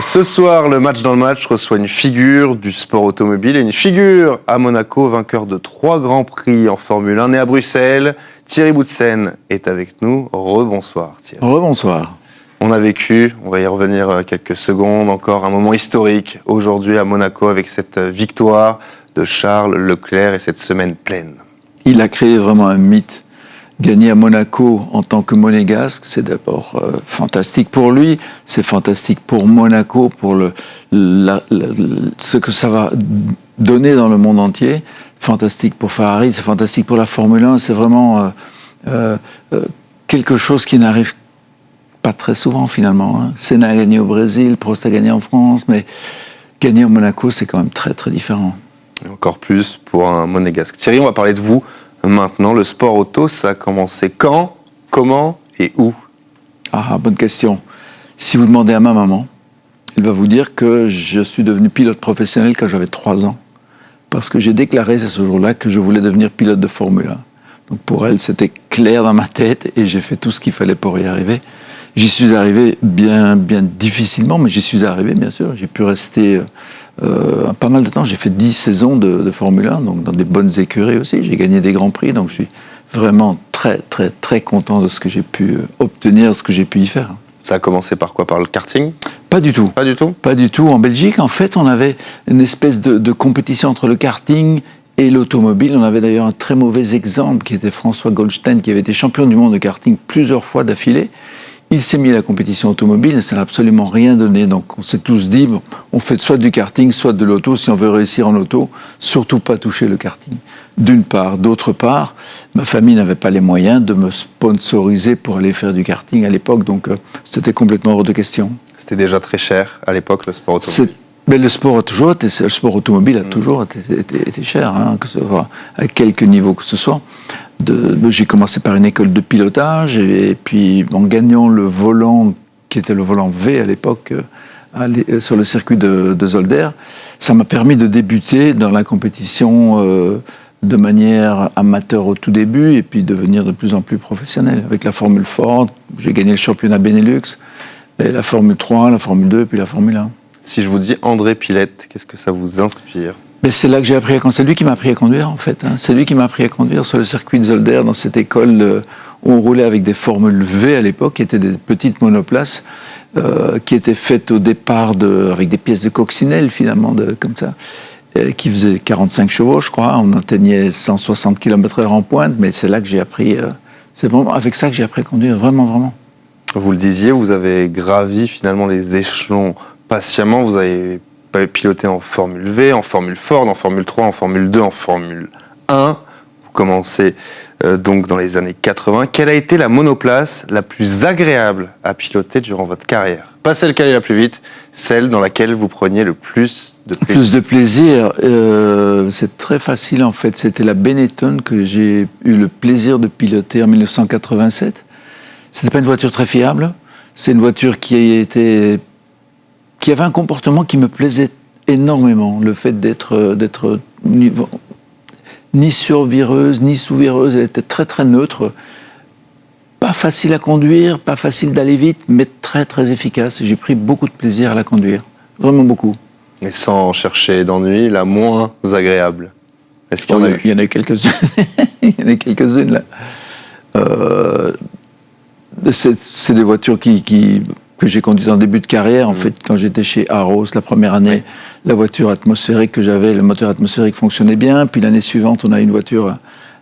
Ce soir, le match dans le match reçoit une figure du sport automobile et une figure à Monaco, vainqueur de 3 grands prix en Formule 1, né à Bruxelles. Thierry Boutsen est avec nous. Rebonsoir Thierry. Rebonsoir. On a vécu, on va y revenir quelques secondes, encore un moment historique aujourd'hui à Monaco avec cette victoire de Charles Leclerc et cette semaine pleine. Il a créé vraiment un mythe. Gagner à Monaco en tant que monégasque, c'est d'abord fantastique pour lui, c'est fantastique pour Monaco, pour ce que ça va donner dans le monde entier, fantastique pour Ferrari, c'est fantastique pour la Formule 1, c'est vraiment quelque chose qui n'arrive pas très souvent finalement. Hein. Senna a gagné au Brésil, Prost a gagné en France, mais gagner à Monaco, c'est quand même très très différent. Et encore plus pour un monégasque. Thierry, on va parler de vous. Maintenant, le sport auto, ça a commencé quand, comment et où? Ah, bonne question. Si vous demandez à ma maman, elle va vous dire que je suis devenu pilote professionnel quand j'avais 3 ans. Parce que j'ai déclaré ce jour-là que je voulais devenir pilote de Formule 1. Donc pour elle, c'était clair dans ma tête et j'ai fait tout ce qu'il fallait pour y arriver. J'y suis arrivé bien difficilement, mais j'y suis arrivé, bien sûr. J'ai pu rester pas mal de temps. J'ai fait 10 saisons de Formule 1, donc dans des bonnes écuries aussi. J'ai gagné des grands prix, donc je suis vraiment très content de ce que j'ai pu obtenir, ce que j'ai pu y faire. Ça a commencé par quoi? Par le karting? Pas du tout. Pas du tout? Pas du tout. En Belgique, en fait, on avait une espèce de compétition entre le karting et l'automobile. On avait d'ailleurs un très mauvais exemple qui était François Goldstein, qui avait été champion du monde de karting plusieurs fois d'affilée. Il s'est mis à la compétition automobile et ça n'a absolument rien donné. Donc on s'est tous dit, bon, on fait soit du karting, soit de l'auto. Si on veut réussir en auto, surtout pas toucher le karting. D'une part. D'autre part, ma famille n'avait pas les moyens de me sponsoriser pour aller faire du karting à l'époque. Donc c'était complètement hors de question. C'était déjà très cher à l'époque, le sport automobile. Mais le sport automobile a toujours été cher, hein, que ce soit à quelque niveau que ce soit. J'ai commencé par une école de pilotage et puis en gagnant le volant, qui était le volant V à l'époque, sur le circuit de Zolder, ça m'a permis de débuter dans la compétition de manière amateur au tout début et puis devenir de plus en plus professionnel. Avec la Formule Ford, j'ai gagné le championnat Benelux, et la Formule 3, la Formule 2 et puis la Formule 1. Si je vous dis André Pilette, qu'est-ce que ça vous inspire? Mais c'est là que j'ai appris à conduire. C'est lui qui m'a appris à conduire, en fait. Hein. C'est lui qui m'a appris à conduire sur le circuit de Zolder, dans cette école où on roulait avec des Formules V à l'époque, qui étaient des petites monoplaces, qui étaient faites au départ avec des pièces de coccinelle, finalement, comme ça, qui faisaient 45 chevaux, je crois. On atteignait 160 km/h en pointe, mais c'est là que j'ai appris. C'est vraiment avec ça que j'ai appris à conduire, vraiment. Vous le disiez, vous avez gravi finalement les échelons patiemment. Vous avez piloté en Formule V, en Formule Ford, en Formule 3, en Formule 2, en Formule 1. Vous commencez donc dans les années 80. Quelle a été la monoplace la plus agréable à piloter durant votre carrière? Pas celle qui allait la plus vite, celle dans laquelle vous preniez le plus de plaisir. Plus de plaisir, c'est très facile en fait. C'était la Benetton que j'ai eu le plaisir de piloter en 1987. C'était pas une voiture très fiable. C'est une voiture qui avait un comportement qui me plaisait énormément. Le fait d'être ni survireuse, ni sous-vireuse, elle était très neutre. Pas facile à conduire, pas facile d'aller vite, mais très efficace. J'ai pris beaucoup de plaisir à la conduire. Vraiment beaucoup. Et sans chercher d'ennui, la moins agréable. Est-ce qu'il y en a eu? Il y en a quelques-unes. Il y en a quelques-unes, là. C'est des voitures que j'ai conduites en début de carrière. En fait, quand j'étais chez Arrows, la première année, la voiture atmosphérique que j'avais, le moteur atmosphérique fonctionnait bien. Puis l'année suivante, on a une voiture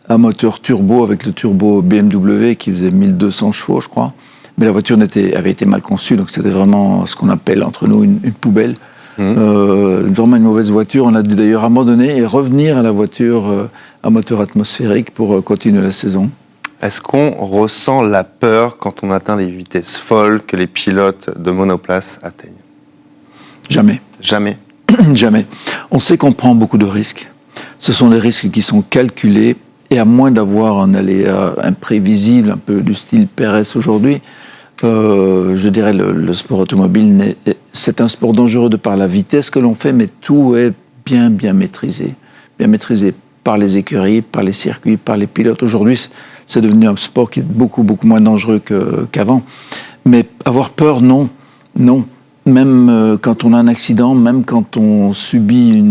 à moteur turbo avec le turbo BMW qui faisait 1200 chevaux, je crois. Mais la voiture avait été mal conçue, donc c'était vraiment ce qu'on appelle entre nous une poubelle. Vraiment une mauvaise voiture. On a dû d'ailleurs abandonner et revenir à la voiture à moteur atmosphérique pour continuer la saison. Est-ce qu'on ressent la peur quand on atteint les vitesses folles que les pilotes de monoplace atteignent? Jamais. Jamais? Jamais. On sait qu'on prend beaucoup de risques. Ce sont des risques qui sont calculés et à moins d'avoir un aléa imprévisible, un peu du style Pérez aujourd'hui, je dirais le sport automobile, c'est un sport dangereux de par la vitesse que l'on fait, mais tout est bien maîtrisé. Bien maîtrisé par les écuries, par les circuits, par les pilotes. Aujourd'hui, c'est devenu un sport qui est beaucoup moins dangereux qu'avant. Mais avoir peur, non. même quand on a un accident, même quand on subit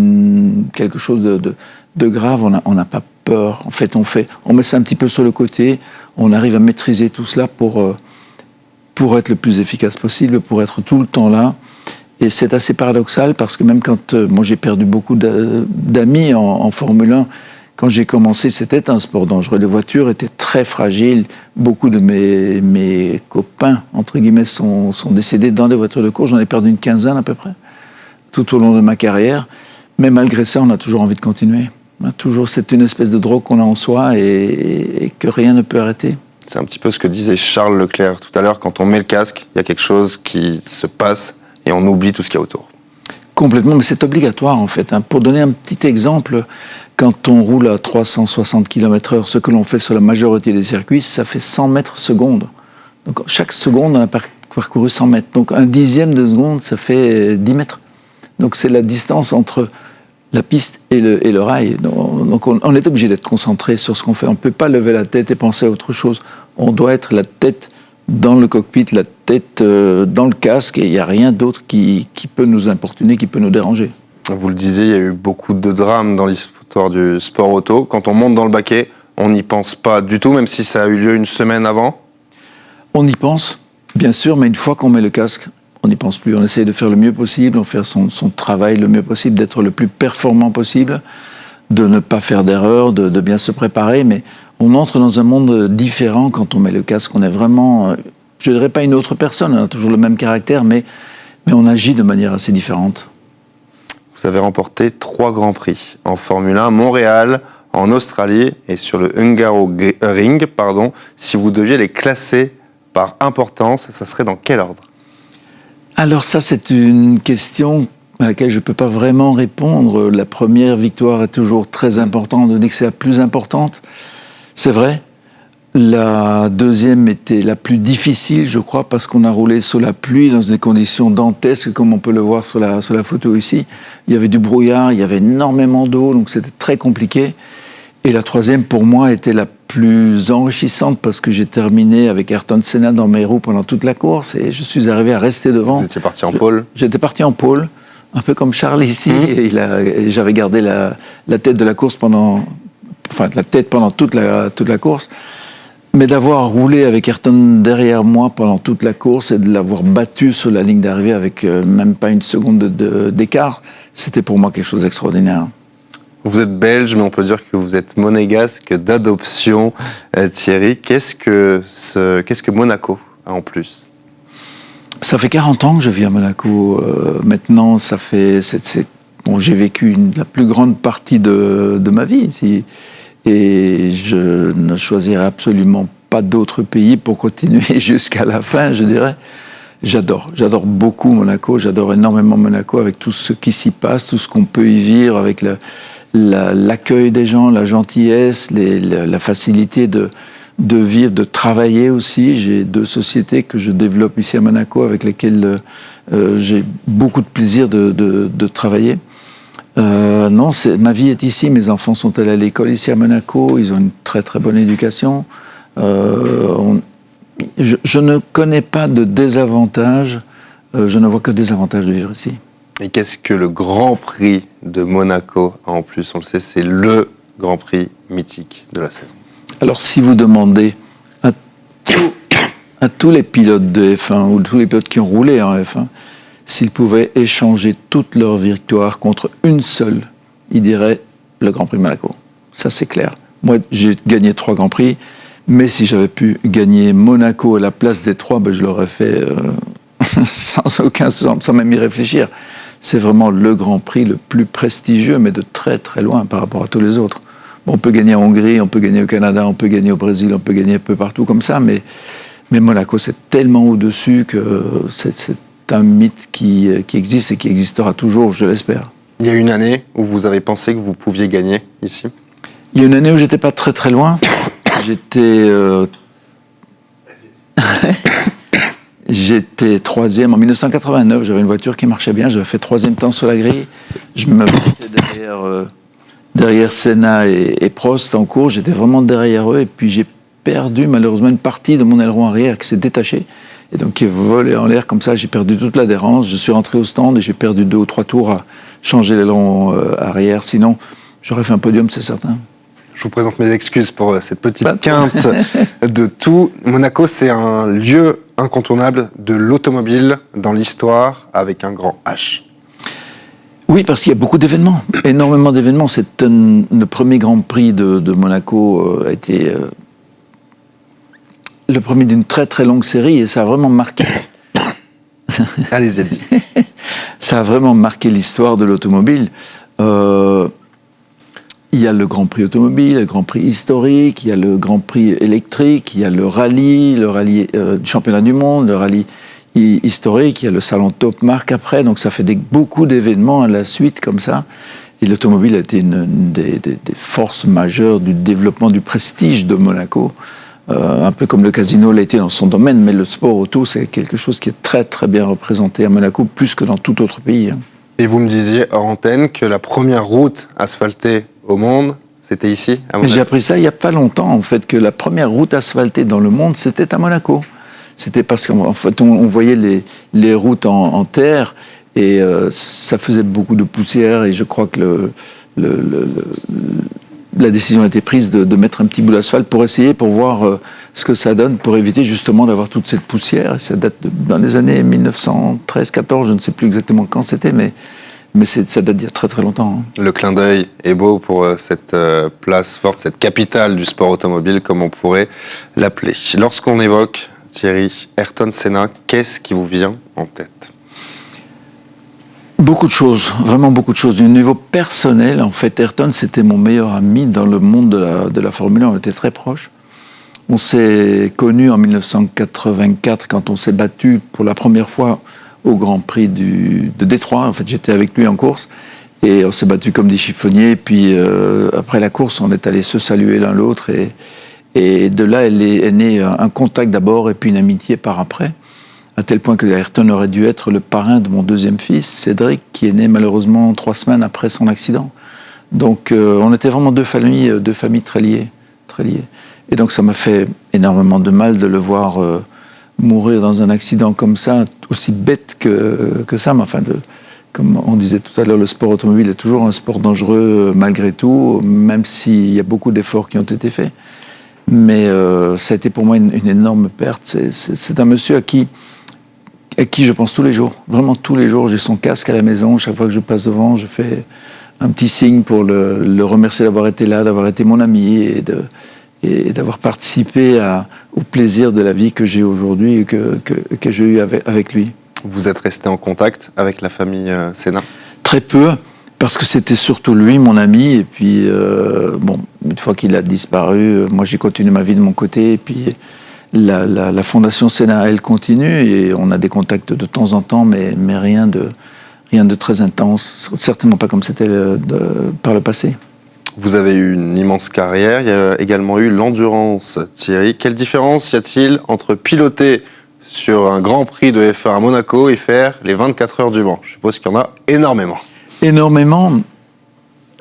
quelque chose de grave, on n'a pas peur. En fait, on met ça un petit peu sur le côté, on arrive à maîtriser tout cela pour être le plus efficace possible, pour être tout le temps là. Et c'est assez paradoxal parce que même quand moi j'ai perdu beaucoup d'amis en Formule 1, quand j'ai commencé, c'était un sport dangereux. Les voitures étaient très fragiles. Beaucoup de mes copains, entre guillemets, sont décédés dans des voitures de course. J'en ai perdu une quinzaine à peu près, tout au long de ma carrière. Mais malgré ça, on a toujours envie de continuer. C'est une espèce de drogue qu'on a en soi et que rien ne peut arrêter. C'est un petit peu ce que disait Charles Leclerc tout à l'heure. Quand on met le casque, il y a quelque chose qui se passe et on oublie tout ce qu'il y a autour. Complètement, mais c'est obligatoire en fait. Pour donner un petit exemple, quand on roule à 360 km/h, ce que l'on fait sur la majorité des circuits, ça fait 100 mètres seconde. Donc chaque seconde, on a parcouru 100 mètres. Donc un dixième de seconde, ça fait 10 mètres. Donc c'est la distance entre la piste et le rail. Donc on est obligé d'être concentré sur ce qu'on fait. On ne peut pas lever la tête et penser à autre chose. On doit être la tête dans le cockpit, la tête dans le casque, et il n'y a rien d'autre qui peut nous importuner, qui peut nous déranger. Vous le disiez, il y a eu beaucoup de drames dans l'histoire du sport auto. Quand on monte dans le baquet, on n'y pense pas du tout, même si ça a eu lieu une semaine avant. On y pense, bien sûr, mais une fois qu'on met le casque, on n'y pense plus. On essaye de faire le mieux possible, on fait son travail le mieux possible, d'être le plus performant possible, de ne pas faire d'erreur, de bien se préparer, mais on entre dans un monde différent quand on met le casque. On est vraiment, je ne dirais pas une autre personne, on a toujours le même caractère, mais on agit de manière assez différente. Vous avez remporté 3 Grands Prix en Formule 1, Montréal, en Australie et sur le Hungaroring. Si vous deviez les classer par importance, ça serait dans quel ordre? Alors ça, c'est une question à laquelle je ne peux pas vraiment répondre. La première victoire est toujours très importante, on dit que c'est la plus importante. C'est vrai. La deuxième était la plus difficile, je crois, parce qu'on a roulé sous la pluie dans des conditions dantesques, comme on peut le voir sur la photo ici. Il y avait du brouillard, il y avait énormément d'eau, donc c'était très compliqué. Et la troisième, pour moi, était la plus enrichissante parce que j'ai terminé avec Ayrton Senna dans mes roues pendant toute la course et je suis arrivé à rester devant. Vous étiez parti en pôle? J'étais parti en pôle, un peu comme Charles ici. Et j'avais gardé la tête de la course pendant toute la course. Mais d'avoir roulé avec Ayrton derrière moi pendant toute la course et de l'avoir battu sur la ligne d'arrivée avec même pas une seconde d'écart, c'était pour moi quelque chose d'extraordinaire. Vous êtes belge, mais on peut dire que vous êtes monégasque d'adoption, Thierry. Qu'est-ce que Monaco a en plus? Ça fait 40 ans que je vis à Monaco. Maintenant, j'ai vécu la plus grande partie de ma vie ici. Et je ne choisirai absolument pas d'autre pays pour continuer jusqu'à la fin, je dirais. J'adore beaucoup Monaco, j'adore énormément Monaco avec tout ce qui s'y passe, tout ce qu'on peut y vivre, avec l'accueil des gens, la gentillesse, la facilité de vivre, de travailler aussi. J'ai 2 sociétés que je développe ici à Monaco avec lesquelles j'ai beaucoup de plaisir de travailler. Non, ma vie est ici, mes enfants sont allés à l'école ici à Monaco, ils ont une très très bonne éducation. Je ne connais pas de désavantages, je ne vois que des avantages de vivre ici. Et qu'est-ce que le Grand Prix de Monaco a en plus? On le sait, c'est le Grand Prix mythique de la saison. Alors si vous demandez à tous les pilotes de F1 ou tous les pilotes qui ont roulé en F1, s'ils pouvaient échanger toutes leurs victoires contre une seule, ils diraient le Grand Prix de Monaco. Ça, c'est clair. Moi, j'ai gagné 3 Grands Prix, mais si j'avais pu gagner Monaco à la place des 3, je l'aurais fait sans même y réfléchir. C'est vraiment le Grand Prix le plus prestigieux, mais de très très loin par rapport à tous les autres. Bon, on peut gagner en Hongrie, on peut gagner au Canada, on peut gagner au Brésil, on peut gagner un peu partout comme ça, mais Monaco, c'est tellement au-dessus que c'est un mythe qui existe et qui existera toujours, je l'espère. Il y a une année où vous avez pensé que vous pouviez gagner ici? Il y a une année où j'étais pas très très loin. J'étais 3e en 1989. J'avais une voiture qui marchait bien. J'avais fait 3e temps sur la grille. Je me mettais derrière Senna et Prost en course. J'étais vraiment derrière eux. Et puis j'ai perdu malheureusement une partie de mon aileron arrière qui s'est détaché. Et donc, il volait en l'air comme ça, j'ai perdu toute l'adhérence. Je suis rentré au stand et j'ai perdu 2 ou 3 tours à changer l'aileron arrière. Sinon, j'aurais fait un podium, c'est certain. Je vous présente mes excuses pour cette petite quinte de tout. Monaco, c'est un lieu incontournable de l'automobile dans l'histoire avec un grand H. Oui, parce qu'il y a beaucoup d'événements, énormément d'événements. Le premier Grand Prix de Monaco a été le premier d'une très très longue série et ça a vraiment marqué. Allez-y. Ça a vraiment marqué l'histoire de l'automobile. Il y a le Grand Prix automobile, le Grand Prix historique, il y a le Grand Prix électrique, il y a le rallye du championnat du monde, le rallye historique, il y a le salon Top Marque après, donc ça fait beaucoup d'événements à la suite comme ça. Et l'automobile a été une des forces majeures du développement du prestige de Monaco, un peu comme le casino l'a été dans son domaine, mais le sport auto, c'est quelque chose qui est très très bien représenté à Monaco, plus que dans tout autre pays. Et vous me disiez hors antenne que la première route asphaltée au monde, c'était ici, à Monaco. J'ai appris ça il n'y a pas longtemps, en fait, que la première route asphaltée dans le monde, c'était à Monaco. C'était parce qu'en fait, on voyait les routes en terre et ça faisait beaucoup de poussière et je crois que la décision a été prise de mettre un petit bout d'asphalte pour voir ce que ça donne, pour éviter justement d'avoir toute cette poussière. Ça date dans les années 1913-14, je ne sais plus exactement quand c'était, mais ça date d'il y a très très longtemps. Le clin d'œil est beau pour cette place forte, cette capitale du sport automobile, comme on pourrait l'appeler. Lorsqu'on évoque, Thierry, Ayrton Senna, qu'est-ce qui vous vient en tête ? Beaucoup de choses, vraiment beaucoup de choses. Du niveau personnel, en fait, Ayrton, c'était mon meilleur ami dans le monde de la Formule 1. On était très proches. On s'est connus en 1984 quand on s'est battu pour la première fois au Grand Prix de Détroit. En fait, j'étais avec lui en course et on s'est battu comme des chiffonniers. Puis après la course, on est allés se saluer l'un l'autre et de là est né un contact d'abord et puis une amitié par après, à tel point que Ayrton aurait dû être le parrain de mon deuxième fils, Cédric, qui est né malheureusement 3 semaines après son accident. Donc on était vraiment deux familles très liées, très liées. Et donc ça m'a fait énormément de mal de le voir mourir dans un accident comme ça, aussi bête que ça, mais enfin, comme on disait tout à l'heure, le sport automobile est toujours un sport dangereux malgré tout, même s'il y a beaucoup d'efforts qui ont été faits. Mais ça a été pour moi une énorme perte. C'est un monsieur à qui je pense tous les jours, vraiment tous les jours. J'ai son casque à la maison, chaque fois que je passe devant, je fais un petit signe pour le remercier d'avoir été là, d'avoir été mon ami et d'avoir participé au plaisir de la vie que j'ai aujourd'hui et que j'ai eu avec lui. Vous êtes resté en contact avec la famille Senna ? Très peu, parce que c'était surtout lui, mon ami, et puis, une fois qu'il a disparu, moi j'ai continué ma vie de mon côté, et puis la fondation Senna, elle continue, et on a des contacts de temps en temps, mais rien de très intense, certainement pas comme c'était par le passé. Vous avez eu une immense carrière, il y a également eu l'endurance, Thierry. Quelle différence y a-t-il entre piloter sur un Grand Prix de F1 à Monaco et faire les 24 heures du Mans ? Je suppose qu'il y en a énormément. Énormément.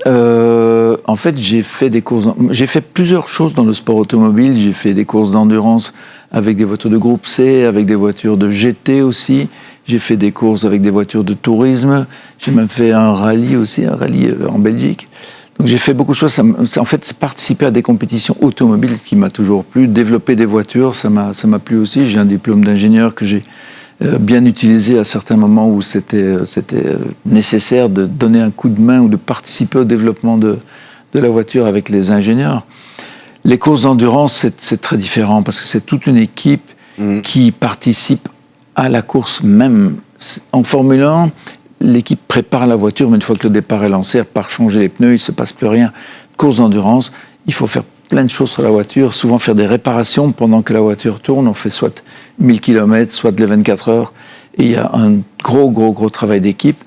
En fait, j'ai fait plusieurs choses dans le sport automobile. J'ai fait des courses d'endurance avec des voitures de groupe C, avec des voitures de GT aussi. J'ai fait des courses avec des voitures de tourisme. J'ai même fait un rallye aussi, un rallye en Belgique. Donc j'ai fait beaucoup de choses. En fait, participer à des compétitions automobiles qui m'a toujours plu. Développer des voitures, ça m'a plu aussi. J'ai un diplôme d'ingénieur que j'ai bien utilisé à certains moments où c'était nécessaire de donner un coup de main ou de participer au développement de la voiture avec les ingénieurs. Les courses d'endurance, c'est très différent parce que c'est toute une équipe qui participe à la course même. En Formule 1, l'équipe prépare la voiture, mais une fois que le départ est lancé, à part changer les pneus, il ne se passe plus rien. Course d'endurance, il faut faire plein de choses sur la voiture, souvent faire des réparations pendant que la voiture tourne. On fait soit 1000 km, soit les 24 heures. Et il y a un gros travail d'équipe.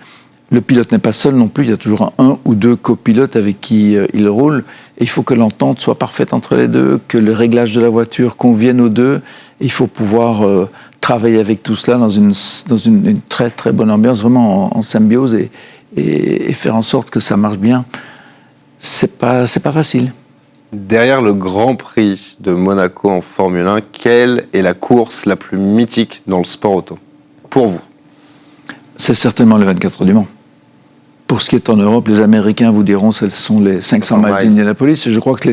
Le pilote n'est pas seul non plus, il y a toujours un ou deux copilotes avec qui il roule. Et il faut que l'entente soit parfaite entre les deux, que le réglage de la voiture convienne aux deux. Et il faut pouvoir travailler avec tout cela dans une très très bonne ambiance, vraiment en symbiose et faire en sorte que ça marche bien. C'est pas facile. Derrière le Grand Prix de Monaco en Formule 1, quelle est la course la plus mythique dans le sport auto, pour vous? C'est certainement le 24 heures du Mans. Pour ce qui est en Europe, les Américains vous diront ce sont les 500 miles d'Indianapolis. Et je crois que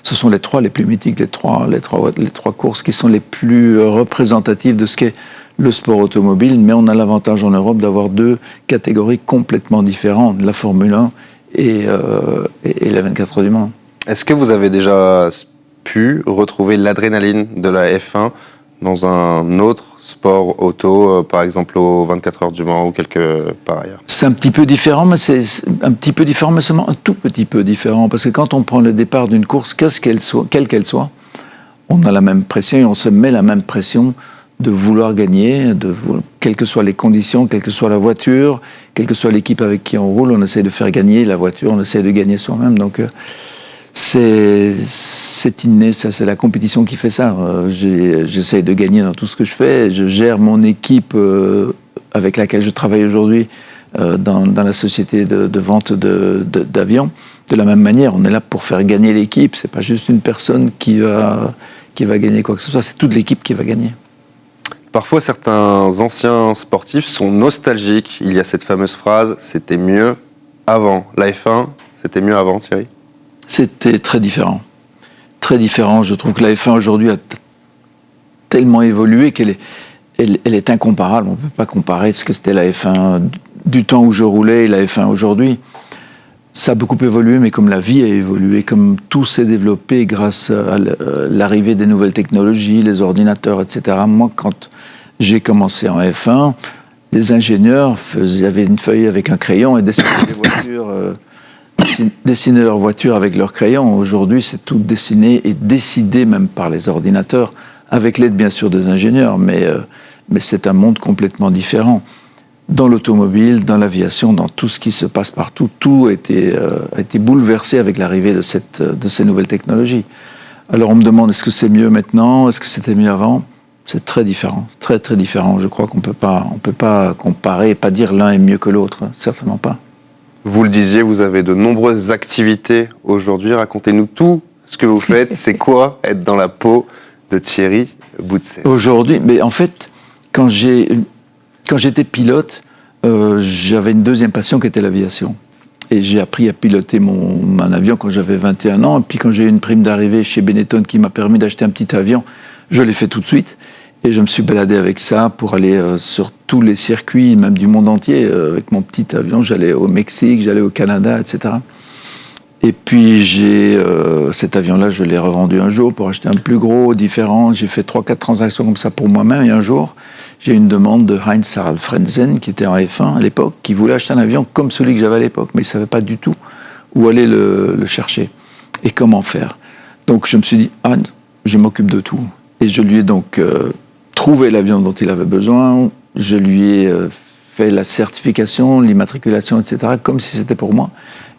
ce sont les trois les plus mythiques, les trois courses qui sont les plus représentatives de ce qu'est le sport automobile. Mais on a l'avantage en Europe d'avoir deux catégories complètement différentes, la Formule 1 et les 24 heures du Mans. Est-ce que vous avez déjà pu retrouver l'adrénaline de la F1 dans un autre sport auto, par exemple aux 24 heures du Mans ou quelque part ailleurs? C'est un petit peu différent, mais seulement un tout petit peu différent. Parce que quand on prend le départ d'une course, quelle qu'elle soit, on a la même pression et on se met la même pression de vouloir gagner, quelles que soient les conditions, quelle que soit la voiture, quelle que soit l'équipe avec qui on roule, on essaie de faire gagner la voiture, on essaie de gagner soi-même. Donc c'est inné, c'est la compétition qui fait ça. J'essaie de gagner dans tout ce que je fais. Je gère mon équipe avec laquelle je travaille aujourd'hui dans la société de vente d'avions. De la même manière, on est là pour faire gagner l'équipe. C'est pas juste une personne qui va gagner quoi que ce soit, c'est toute l'équipe qui va gagner. Parfois, certains anciens sportifs sont nostalgiques. Il y a cette fameuse phrase « c'était mieux avant ». La F1, c'était mieux avant, Thierry? C'était très différent. Très différent. Je trouve que la F1 aujourd'hui a tellement évolué qu'elle est incomparable. On ne peut pas comparer ce que c'était la F1 du temps où je roulais et la F1 aujourd'hui. Ça a beaucoup évolué, mais comme la vie a évolué, comme tout s'est développé grâce à l'arrivée des nouvelles technologies, les ordinateurs, etc. Moi, quand j'ai commencé en F1, les ingénieurs avaient une feuille avec un crayon et dessinaient les voitures... dessiner leur voiture avec leur crayon. Aujourd'hui, c'est tout dessiné et décidé même par les ordinateurs, avec l'aide bien sûr des ingénieurs, mais c'est un monde complètement différent. Dans l'automobile, dans l'aviation, dans tout ce qui se passe partout, tout a été bouleversé avec l'arrivée de ces nouvelles technologies. Alors on me demande, est-ce que c'est mieux maintenant? Est-ce que c'était mieux avant? C'est très différent, très très différent. Je crois qu'on peut pas comparer, pas dire l'un est mieux que l'autre, hein, certainement pas. Vous le disiez, vous avez de nombreuses activités aujourd'hui. Racontez-nous tout ce que vous faites. C'est quoi être dans la peau de Thierry Boutsen? Aujourd'hui, mais en fait, quand j'étais pilote, j'avais une deuxième passion qui était l'aviation. Et j'ai appris à piloter mon avion quand j'avais 21 ans. Et puis quand j'ai eu une prime d'arrivée chez Benetton qui m'a permis d'acheter un petit avion, je l'ai fait tout de suite. Et je me suis baladé avec ça pour aller sur tous les circuits, même du monde entier. Avec mon petit avion, j'allais au Mexique, j'allais au Canada, etc. Et puis cet avion-là, je l'ai revendu un jour pour acheter un plus gros, différent. J'ai fait 3-4 transactions comme ça pour moi-même. Et un jour, j'ai eu une demande de Heinz-Harald Frentzen, qui était en F1 à l'époque, qui voulait acheter un avion comme celui que j'avais à l'époque. Mais il ne savait pas du tout où aller le chercher et comment faire. Donc je me suis dit, Hans, je m'occupe de tout. Et je lui ai donc... trouvé l'avion dont il avait besoin, je lui ai fait la certification, l'immatriculation, etc., comme si c'était pour moi.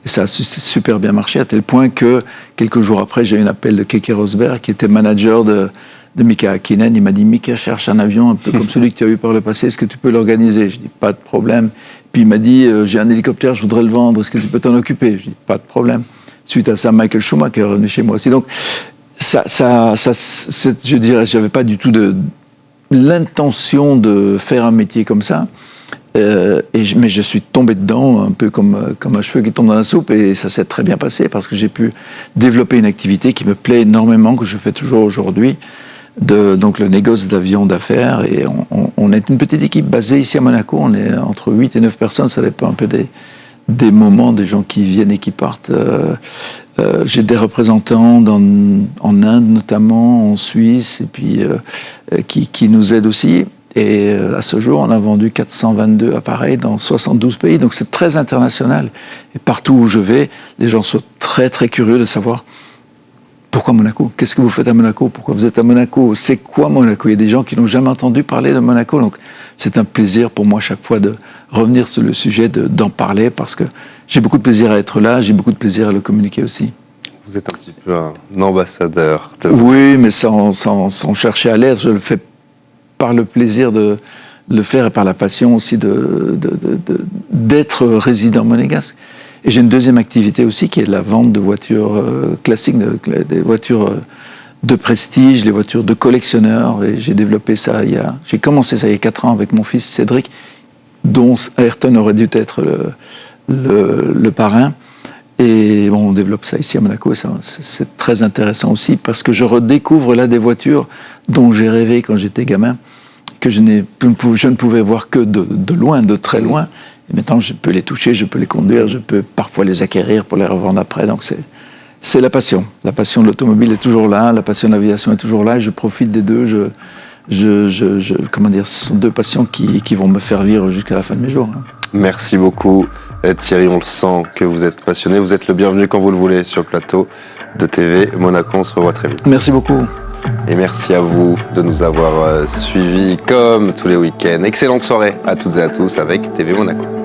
Et ça a super bien marché, à tel point que, quelques jours après, j'ai eu un appel de Keke Rosberg, qui était manager de Mika Hakkinen. Il m'a dit, Mika cherche un avion un peu comme celui que tu as eu par le passé, est-ce que tu peux l'organiser? Je dis, pas de problème. Puis il m'a dit, j'ai un hélicoptère, je voudrais le vendre, est-ce que tu peux t'en occuper? Je dis, pas de problème. Suite à ça, Michael Schumacher est revenu chez moi aussi. Donc, je dirais, j'avais pas du tout l'intention de faire un métier comme ça, mais je suis tombé dedans un peu comme un cheveu qui tombe dans la soupe, et ça s'est très bien passé parce que j'ai pu développer une activité qui me plaît énormément, que je fais toujours aujourd'hui, donc le négoce d'avions d'affaires. Et on est une petite équipe basée ici à Monaco, on est entre 8 et 9 personnes, ça dépend un peu des moments, des gens qui viennent et qui partent. J'ai des représentants en Inde notamment, en Suisse, et puis qui nous aident aussi. Et à ce jour, on a vendu 422 appareils dans 72 pays, donc c'est très international. Et partout où je vais, les gens sont très très curieux de savoir pourquoi Monaco. Qu'est-ce que vous faites à Monaco? Pourquoi vous êtes à Monaco? C'est quoi Monaco? Il y a des gens qui n'ont jamais entendu parler de Monaco, donc c'est un plaisir pour moi chaque fois de revenir sur le sujet, d'en parler, parce que j'ai beaucoup de plaisir à être là, j'ai beaucoup de plaisir à le communiquer aussi. Vous êtes un petit peu un ambassadeur. Oui, mais sans chercher à l'être, je le fais par le plaisir de le faire et par la passion aussi d'être résident monégasque. Et j'ai une deuxième activité aussi qui est la vente de voitures classiques, des voitures de prestige, les voitures de collectionneurs. Et j'ai développé ça j'ai commencé ça il y a 4 ans avec mon fils Cédric, dont Ayrton aurait dû être le parrain. Et bon, on développe ça ici à Monaco, et c'est très intéressant aussi parce que je redécouvre là des voitures dont j'ai rêvé quand j'étais gamin, que je ne pouvais voir que de loin, de très loin. Et maintenant, je peux les toucher, je peux les conduire, je peux parfois les acquérir pour les revendre après. Donc c'est la passion. La passion de l'automobile est toujours là, la passion de l'aviation est toujours là, et je profite des deux. Comment dire, ce sont deux passions qui vont me faire vivre jusqu'à la fin de mes jours. Merci beaucoup Thierry, on le sent que vous êtes passionné. Vous êtes le bienvenu quand vous le voulez sur le plateau de TV Monaco. On se revoit très vite. Merci beaucoup. Et merci à vous de nous avoir suivis comme tous les week-ends. Excellente soirée à toutes et à tous avec TV Monaco.